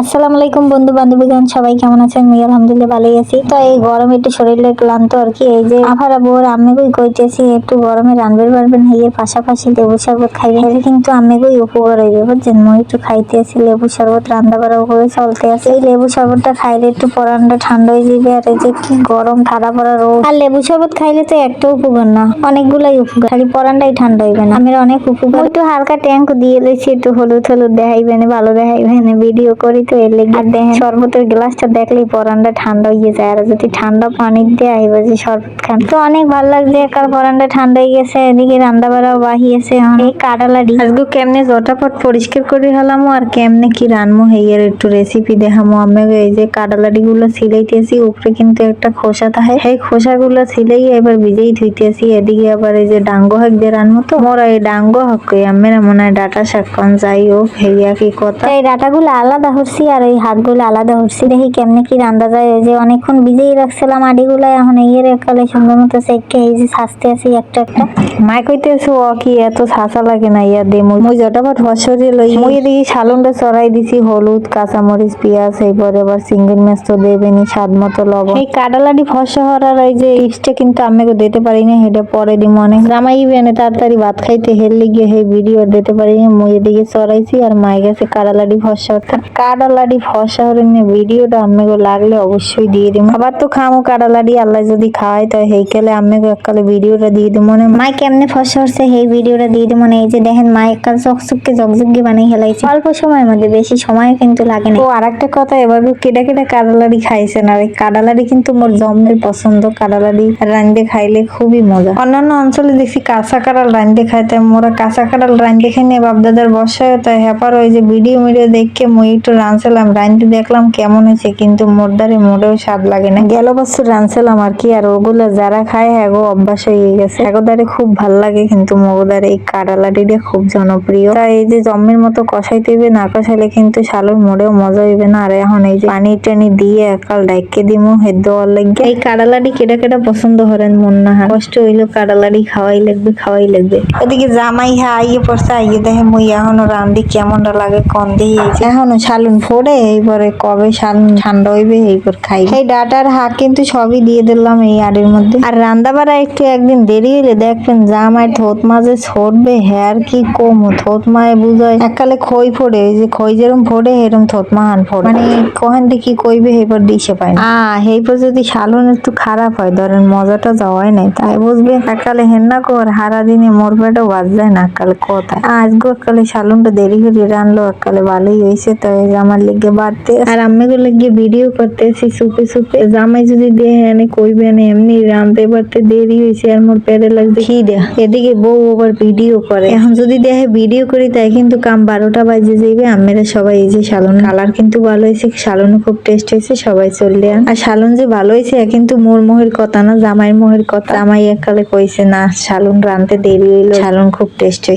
আসসালামু আলাইকুম বন্ধু বান্ধবীগণ, সবাই কেমন আছেন? আমি আলহামদুলিল্লাহ ভালোই আছি। তো এই গরমে একটু শরীরে ক্লান্ত আর কি। এই যে আফারা বউর আম্মেগুই কইতেছি একটু গরমে রান্নার পারবেন, এর পাশাপাশি লেবু শরবত খাইবেন, এটা কিন্তু আম্মেগুই উপকার হইবে বুঝছেন। মই একটু খাইতে আছি লেবু শরবত, রান্না বাড়া করে চলতে আছে। এই লেবু শরবতটা খাইলে একটু পরানটা ঠান্ডা হয়ে যাবে। আর এই যে কি গরম ঠাডা পড়া রোদ, আর লেবু শরবত খাইলে তো একটা উপকার না, অনেকগুলাই উপকার, খালি পরানটাই ঠান্ডা হইবে না। আমের অনেক উপকার। একটু হালকা ট্যাঙ্ক দিয়ে লইছি, একটু হলুদ হলুদ দেখাইবেন, ভালো দেখাইবেন, ভিডিও করি তো এর লেগে। আর দেখেন শরবতের গ্লাসটা দেখলেই পরানটা ঠান্ডা হয়ে যায়। আর যদি ঠান্ডা পানি দিয়ে আইবা যে শরবত খান, তো অনেক ভালো লাগছে। একাল পরানটা ঠান্ডা হয়ে গেছে, এদিকে রান্না বাড়াও বাহিয়েছে। এই কাটালাডি আজকে কেমনে জটাপট পরিষ্কার করে হলাম, আর কেমনে কি রানমো হেয়ার একটু রেসিপি দেখামো আমি। এই যে কাটালাডি গুলো সিলাইতেছি, উপরে কিন্তু একটা খোসা থাকে, এই খোসা গুলো সিলাই এবার ভিজেই ধুইতেছি। এদিকে আবার এই যে ডাঙ্গো হাক দিয়ে রানমো, তো মোরা এই ডাঙ্গো হাক আমরা মনে হয় ডাটা শাক কন, যাই হোক হেয়া কি কথা। এই ডাটাগুলো আলাদা হচ্ছি আর এই হাতগুলো আলাদা হচ্ছি, দেখি কেমনে কি রান্না যায়। এই যে অনেকক্ষণ ভিজেই রাখছিলাম আডিগুলা, এখন এর একালে সুন্দর মতো সেকে এই যে ছাঁচতে আছি একটা একটা। মা কইতেছে ও কি এত ছাঁচা লাগে না, ইয়া দে মই জটাপট ফসরে লই। মই এদিকে সালনটা চড়াই দিছি, হলুদ কাঁচামরিচ পেঁয়াজ, এরপরে আবার চিংড়ি মাছ তো দেবেনি, স্বাদ মতো লবণ। এই কাটালাডি ফসা হওয়ার এই যে টিপসটা কিন্তু আমি দিতে পারি না, সেটা পরে দিব। অনেক জামাই বেনে তাড়াতাড়ি ভাত খাইতে হেললে গিয়ে সেই ভিডিও দিতে পারি না। মই এদিকে চড়াইছি আর মায়ের কাছে কাটালাডি ফসা কাটালাডি ফসা হরিণে ভিডিওটা আম্মেগো লাগলে অবশ্যই দিয়ে দিব। আবার তো খামো কাটালাডি, আল্লাহ যদি খাওয়াই তো হেইকালে আম্মেগো এককালে ভিডিওটা দিয়ে দিব। মনে মাই কেমনে ফসা হচ্ছে সেই ভিডিওটা দিয়ে দিব। এই যে দেখেন মা এককাল চকচকে জগজগে বানিয়ে হেলাইছে অল্প সময়ের মধ্যে, বেশি সময় কিন্তু লাগে না। ও আর একটা কথা, এবার কেটা কেটা কাটালাডি খাইছেন? আর এই কাটালাডি কিন্তু মোর জমের পছন্দ। কাটালাডি রান্ধে খাইলে খুবই মজা। অন্যান্য অঞ্চলে দেখছি কাঁচা কাঁড়াল রান্ধে খাইতে, মোরা কাঁচা কাঁড়াল রান্ধে খাই না বাপদাদার বসায়। তাই হ্যাপার ওই যে ভিডিও দেখে মই একটু রাঁধছিলাম, রাঁধতে দেখলাম কেমন হয়েছে, কিন্তু মোরদারে মোটেও স্বাদ লাগে না। গেল বছর রাঁধছিলাম আর কি, আর ওগুলো যারা খায় এগো অভ্যাস হয়ে গেছে, এগোদারে খুব ভাল লাগে। কিন্তু মগদারে এই কাটালাডিটা খুব জনপ্রিয়। তাই এই যে জম্মের মতো কষাইতে হইবে, না কষাইলে কিন্তু শালুর মোড়েও মজা হইবে না। আর এখন এই যে পানি টানি দিয়ে একাল ডাইকে দিমু হেদ দেওয়ার লাগে। এই কাটালাডি কেটা কেটা পছন্দ করেন মন না হয়, কষ্ট হইলো কাটালাডি খাওয়াই লাগবে খাওয়াই লাগবে। এদিকে জামাই আইয়ে পড়ছে, আইয়ে দেখে মই এখনো রান্ধি কেমনটা লাগে কন দিয়ে। এখনো শালুন ফোড়ে, এইবারে কবে শালুন ঠান্ডা হইবে এইবার খাই। এই ডাটার হাক কিন্তু সবই দিয়ে দিলাম এই আড়ির মধ্যে। আর রান্না বাড়া একটু একদিন দেরি হইলে দেখবেন জামাই থোত মাঝে ছড়বে, হ্যার কি কম থোত মায়ে বুঝায় একালে খই ফোড়ে। ওই যে খই যেরম ফোড়ে এরম থোত মাহান ফোড়ে, মানে কোহেন কি কইবে এইবার দিশে পায় না। এইবার যদি শালুন একটু খারাপ হয়, ধরেন মজাটা যাওয়াই নাই, তাই বুঝবে একালে হেন্না কর হারা দিনে মোর পেটও বাজ যায় না একালে কোথায়। আজগো একালে শালুনটা দেরি করে রানলো, একালে ভালোই হয়েছে। তো আমার লিগে বাড়তে আর আম্মেগুলো লিগে ভিডিও করতেছি সুপে সুপে। জামাই যদি দেহে এনে কইবে না, এমনি রানতে পারতে দেরি হয়েছে আর মোর পেটে লাগছে খিদা। এদিকে বউ আবার ভিডিও করে, এখন যদি দেখে ভিডিও করি তাই কিন্তু কাম 12টা বাজে যাইবে। আমেরা সবাই এই যে শালুন কালার কিন্তু ভালো হয়েছে, শালুন খুব টেস্ট হয়েছে, সবাই চললে। আর শালুন যে ভালো হয়েছে কিন্তু মোর মোহের কথা না, জামাইয়ের মোহের কথা। জামাই একালে কইছে না শালুন রানতে দেরি হইলো, শালুন খুব টেস্ট হয়েছে।